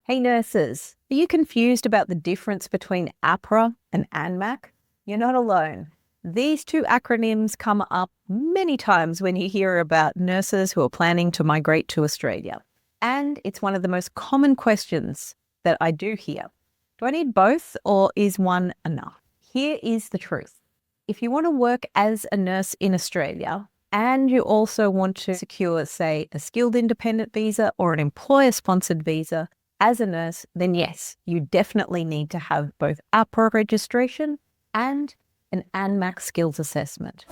Hey nurses, are you confused about the difference between AHPRA and ANMAC? You're not alone. These two acronyms come up many times when you hear about nurses who are planning to migrate to Australia. And it's one of the most common questions that I do hear. Do I need both or is one enough? Here is the truth. If you want to work as a nurse in Australia and you also want to secure, say, a skilled independent visa or an employer-sponsored visa, as a nurse, then yes, you definitely need to have both AHPRA registration and an ANMAC skills assessment.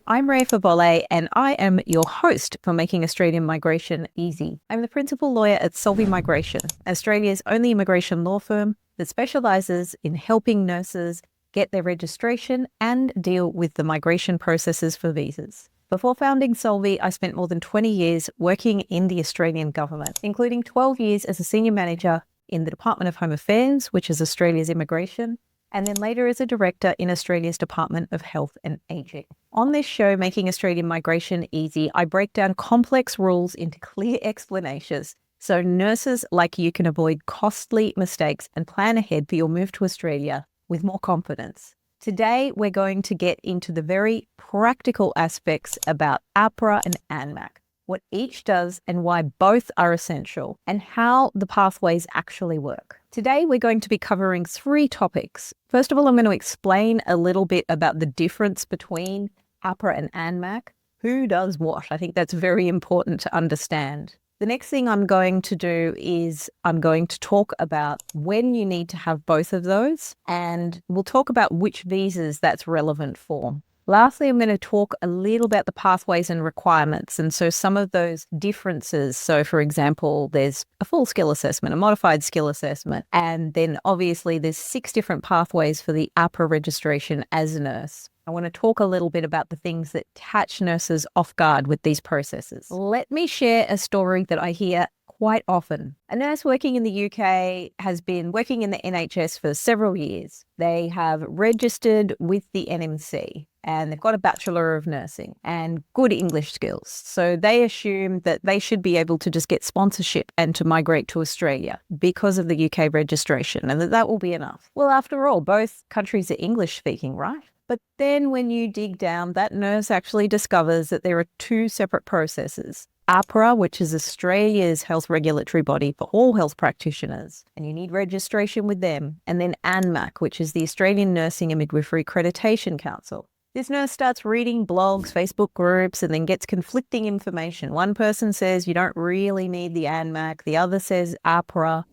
I'm Rhea Fawole, and I am your host for Making Australian Migration Easy. I'm the principal lawyer at SOLVi Migration, Australia's only immigration law firm that specialises in helping nurses get their registration and deal with the migration processes for visas. Before founding SOLVi, I spent more than 20 years working in the Australian government, including 12 years as a senior manager in the Department of Home Affairs, which is Australia's immigration, and then later as a director in Australia's Department of Health and Ageing. On this show, Making Australian Migration Easy, I break down complex rules into clear explanations so nurses like you can avoid costly mistakes and plan ahead for your move to Australia with more confidence. Today, we're going to get into the very practical aspects about AHPRA and ANMAC, what each does and why both are essential, and how the pathways actually work. Today, we're going to be covering 3 topics. First of all, I'm going to explain a little bit about the difference between AHPRA and ANMAC. Who does what? I think that's very important to understand. The next thing I'm going to do is I'm going to talk about when you need to have both of those, and we'll talk about which visas that's relevant for. Lastly, I'm going to talk a little about the pathways and requirements, and so some of those differences. So, for example, there's a full skill assessment, a modified skill assessment, and then obviously there's 6 different pathways for the AHPRA registration as a nurse. I want to talk a little bit about the things that catch nurses off guard with these processes. Let me share a story that I hear quite often. A nurse working in the UK has been working in the NHS for several years. They have registered with the NMC and they've got a Bachelor of Nursing and good English skills. So they assume that they should be able to just get sponsorship and to migrate to Australia because of the UK registration and that will be enough. Well, after all, both countries are English speaking, right? But then when you dig down, that nurse actually discovers that there are 2 separate processes. AHPRA, which is Australia's health regulatory body for all health practitioners, and you need registration with them. And then ANMAC, which is the Australian Nursing and Midwifery Accreditation Council. This nurse starts reading blogs, Facebook groups, and then gets conflicting information. One person says you don't really need the ANMAC, the other says AHPRA.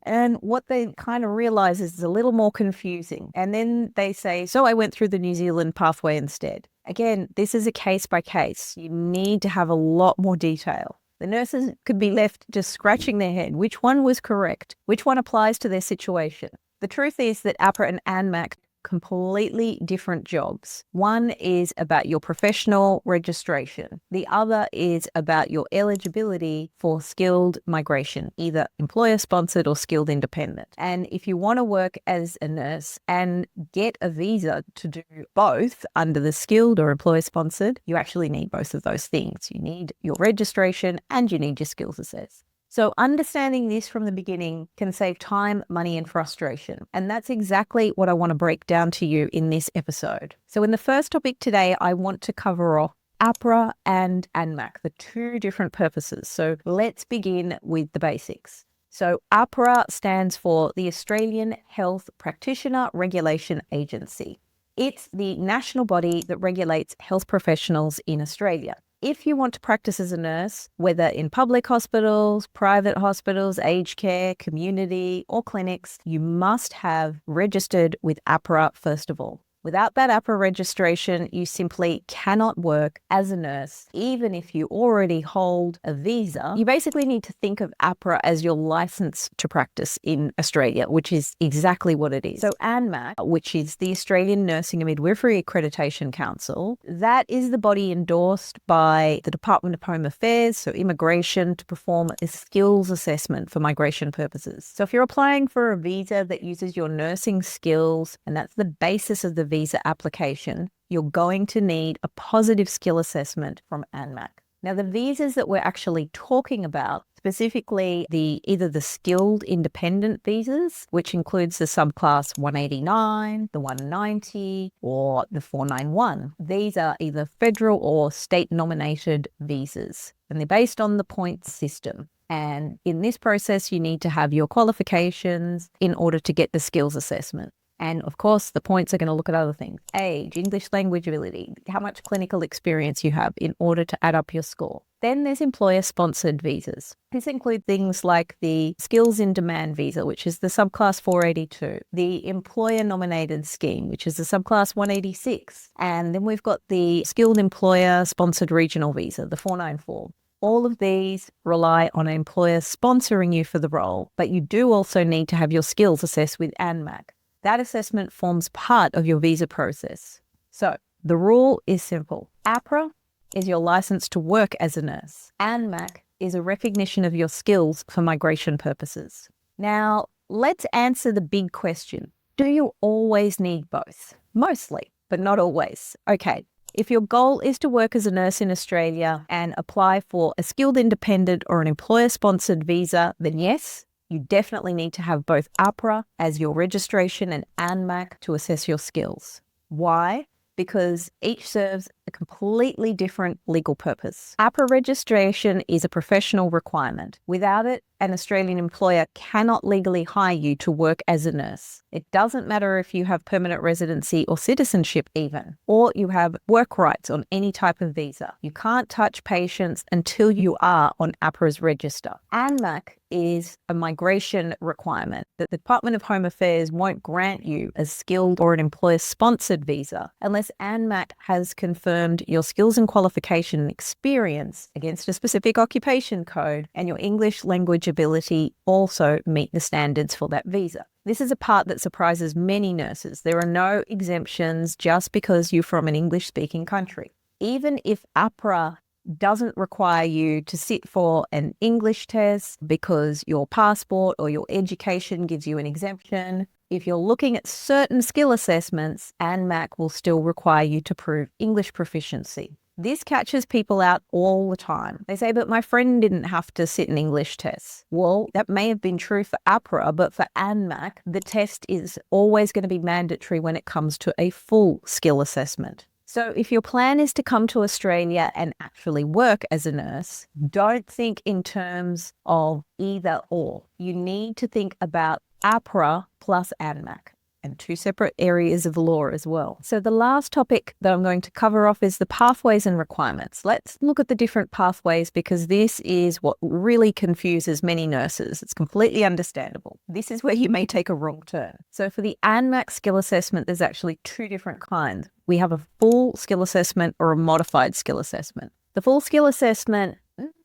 And what they kind of realize is it's a little more confusing. And then they say, so I went through the New Zealand pathway instead. Again, this is a case by case. You need to have a lot more detail. The nurses could be left just scratching their head. Which one was correct? Which one applies to their situation? The truth is that AHPRA and ANMAC completely different jobs. One is about your professional registration. The other is about your eligibility for skilled migration, either employer-sponsored or skilled independent. And if you want to work as a nurse and get a visa to do both under the skilled or employer-sponsored, you actually need both of those things. You need your registration and you need your skills assessed. So understanding this from the beginning can save time, money, and frustration. And that's exactly what I want to break down to you in this episode. So in the first topic today, I want to cover off AHPRA and ANMAC, the 2 different purposes. So let's begin with the basics. So AHPRA stands for the Australian Health Practitioner Regulation Agency. It's the national body that regulates health professionals in Australia. If you want to practice as a nurse, whether in public hospitals, private hospitals, aged care, community, or clinics, you must have registered with AHPRA first of all. Without that AHPRA registration, you simply cannot work as a nurse, even if you already hold a visa. You basically need to think of AHPRA as your license to practice in Australia, which is exactly what it is. So ANMAC, which is the Australian Nursing and Midwifery Accreditation Council, that is the body endorsed by the Department of Home Affairs, so immigration, to perform a skills assessment for migration purposes. So if you're applying for a visa that uses your nursing skills, and that's the basis of the visa application, you're going to need a positive skill assessment from ANMAC. Now, the visas that we're actually talking about, specifically either the skilled independent visas, which includes the subclass 189, the 190, or the 491. These are either federal or state nominated visas, and they're based on the points system. And in this process, you need to have your qualifications in order to get the skills assessment. And of course, the points are going to look at other things: age, English language ability, how much clinical experience you have in order to add up your score. Then there's employer-sponsored visas. This includes things like the Skills in Demand visa, which is the subclass 482, the Employer-Nominated Scheme, which is the subclass 186, and then we've got the Skilled Employer-Sponsored Regional visa, the 494. All of these rely on an employer sponsoring you for the role, but you do also need to have your skills assessed with ANMAC. That assessment forms part of your visa process. So the rule is simple. AHPRA is your license to work as a nurse. ANMAC is a recognition of your skills for migration purposes. Now, let's answer the big question. Do you always need both? Mostly, but not always. Okay, if your goal is to work as a nurse in Australia and apply for a skilled independent or an employer-sponsored visa, then yes, you definitely need to have both AHPRA as your registration and ANMAC to assess your skills. Why? Because each serves a completely different legal purpose. AHPRA registration is a professional requirement. Without it, an Australian employer cannot legally hire you to work as a nurse. It doesn't matter if you have permanent residency or citizenship even, or you have work rights on any type of visa. You can't touch patients until you are on AHPRA's register. ANMAC is a migration requirement that the Department of Home Affairs won't grant you a skilled or an employer-sponsored visa unless ANMAC has confirmed your skills and qualification and experience against a specific occupation code and your English language ability also meet the standards for that visa. This is a part that surprises many nurses. There are no exemptions just because you're from an English-speaking country. Even if AHPRA doesn't require you to sit for an English test because your passport or your education gives you an exemption, if you're looking at certain skill assessments, ANMAC will still require you to prove English proficiency. This catches people out all the time. They say, but my friend didn't have to sit an English test. Well, that may have been true for AHPRA, but for ANMAC, the test is always going to be mandatory when it comes to a full skill assessment. So if your plan is to come to Australia and actually work as a nurse, don't think in terms of either or. You need to think about AHPRA plus ANMAC, and two separate areas of law as well. So the last topic that I'm going to cover off is the pathways and requirements. Let's look at the different pathways because this is what really confuses many nurses. It's completely understandable. This is where you may take a wrong turn. So for the ANMAC skill assessment, there's actually two different kinds. We have a full skill assessment or a modified skill assessment. The full skill assessment,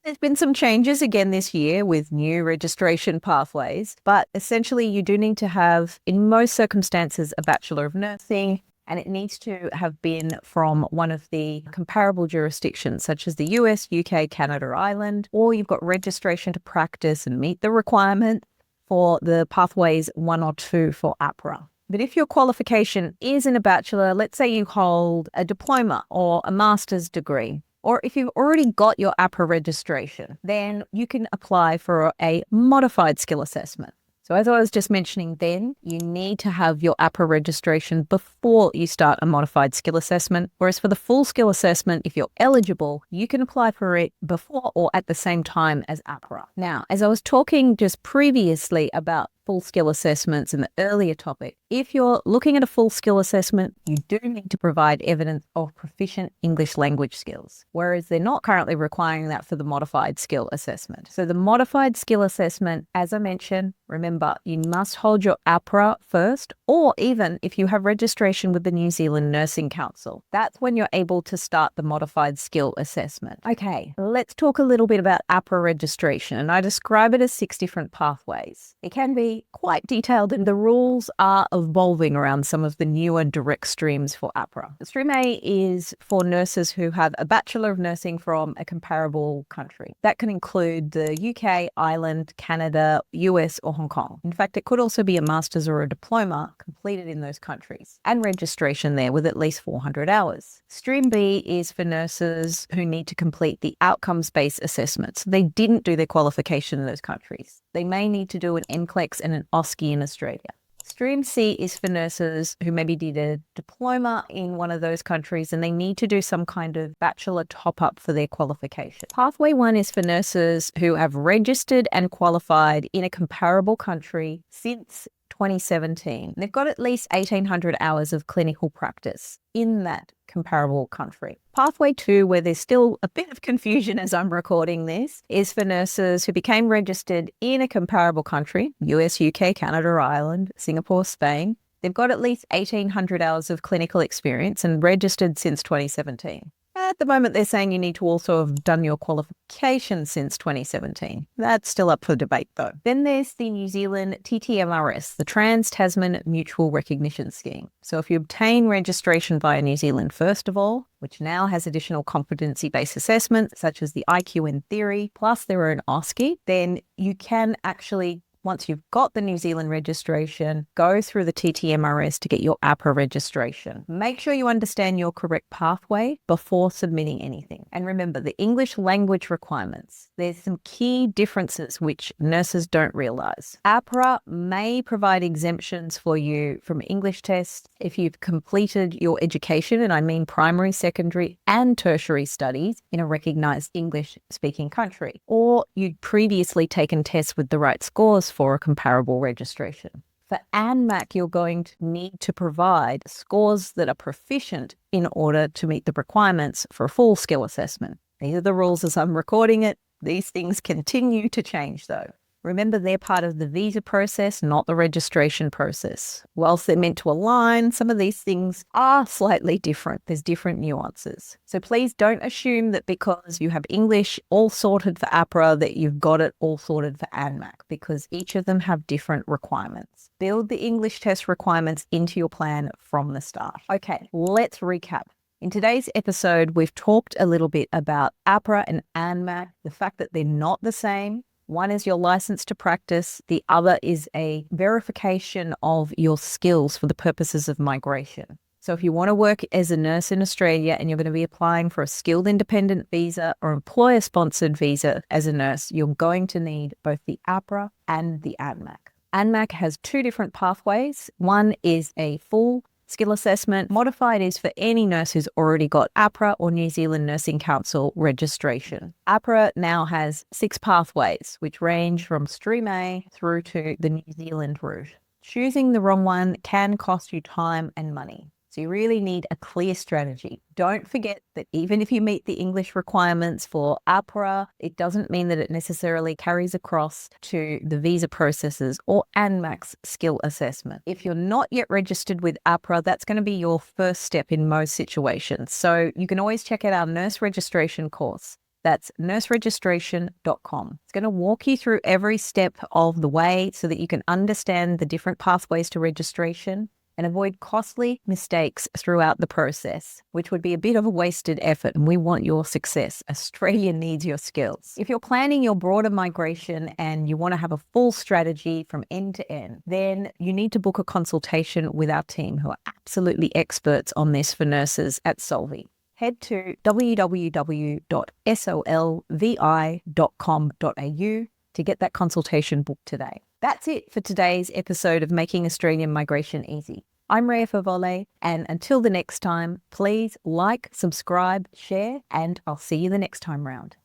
there's been some changes again this year with new registration pathways, but essentially you do need to have, in most circumstances, a Bachelor of Nursing, and it needs to have been from one of the comparable jurisdictions, such as the US, UK, Canada, or Ireland, or you've got registration to practice and meet the requirement for the pathways 1 or 2 for AHPRA. But if your qualification isn't a bachelor, let's say you hold a diploma or a master's degree, or if you've already got your AHPRA registration, then you can apply for a modified skill assessment. So as I was just mentioning then, you need to have your AHPRA registration before you start a modified skill assessment. Whereas for the full skill assessment, if you're eligible, you can apply for it before or at the same time as AHPRA. Now, as I was talking just previously about full skill assessments in the earlier topic, if you're looking at a full skill assessment, you do need to provide evidence of proficient English language skills, whereas they're not currently requiring that for the modified skill assessment. So the modified skill assessment, as I mentioned, remember, you must hold your AHPRA first, or even if you have registration with the New Zealand Nursing Council, that's when you're able to start the modified skill assessment. Okay, let's talk a little bit about AHPRA registration, and I describe it as 6 different pathways. It can be quite detailed, and the rules are evolving around some of the newer direct streams for AHPRA. Stream A is for nurses who have a Bachelor of Nursing from a comparable country. That can include the UK, Ireland, Canada, US, or Hong Kong. In fact, it could also be a master's or a diploma completed in those countries and registration there with at least 400 hours. Stream B is for nurses who need to complete the outcomes-based assessments. They didn't do their qualification in those countries. They may need to do an NCLEX and an OSCE in Australia. Stream C is for nurses who maybe did a diploma in one of those countries and they need to do some kind of bachelor top-up for their qualification. Pathway 1 is for nurses who have registered and qualified in a comparable country since 2017. They've got at least 1,800 hours of clinical practice in that comparable country. Pathway 2, where there's still a bit of confusion as I'm recording this, is for nurses who became registered in a comparable country, US, UK, Canada, Ireland, Singapore, Spain. They've got at least 1,800 hours of clinical experience and registered since 2017. At the moment, they're saying you need to also have done your qualification since 2017. That's still up for debate, though. Then there's the New Zealand TTMRS, the Trans-Tasman Mutual Recognition Scheme. So if you obtain registration via New Zealand, first of all, which now has additional competency-based assessments, such as the IQ and theory, plus their own OSCE, then you can actually, once you've got the New Zealand registration, go through the TTMRS to get your AHPRA registration. Make sure you understand your correct pathway before submitting anything. And remember, the English language requirements. There's some key differences which nurses don't realize. AHPRA may provide exemptions for you from English tests if you've completed your education, and I mean primary, secondary, and tertiary studies in a recognized English-speaking country, or you'd previously taken tests with the right scores for a comparable registration. For ANMAC, you're going to need to provide scores that are proficient in order to meet the requirements for a full skill assessment. These are the rules as I'm recording it. These things continue to change though. Remember, they're part of the visa process, not the registration process. Whilst they're meant to align, some of these things are slightly different. There's different nuances. So please don't assume that because you have English all sorted for AHPRA that you've got it all sorted for ANMAC, because each of them have different requirements. Build the English test requirements into your plan from the start. Okay, let's recap. In today's episode, we've talked a little bit about AHPRA and ANMAC, the fact that they're not the same. One is your license to practice. The other is a verification of your skills for the purposes of migration. So if you want to work as a nurse in Australia and you're going to be applying for a skilled independent visa or employer-sponsored visa as a nurse, you're going to need both the AHPRA and the ANMAC. ANMAC has 2 different pathways. One is a full skill assessment. Modified is for any nurse who's already got AHPRA or New Zealand Nursing Council registration. AHPRA now has 6 pathways, which range from Stream A through to the New Zealand route. Choosing the wrong one can cost you time and money. So you really need a clear strategy. Don't forget that even if you meet the English requirements for AHPRA, it doesn't mean that it necessarily carries across to the visa processes or ANMAC's skill assessment. If you're not yet registered with AHPRA, that's going to be your first step in most situations. So you can always check out our nurse registration course. That's nurseregistration.com. It's going to walk you through every step of the way so that you can understand the different pathways to registration and avoid costly mistakes throughout the process, which would be a bit of a wasted effort, and we want your success. Australia needs your skills. If you're planning your broader migration and you want to have a full strategy from end to end, then you need to book a consultation with our team who are absolutely experts on this for nurses at SOLVi. Head to www.solvi.com.au to get that consultation booked today. That's it for today's episode of Making Australian Migration Easy. I'm Rhea Fawole, and until the next time, please like, subscribe, share, and I'll see you the next time round.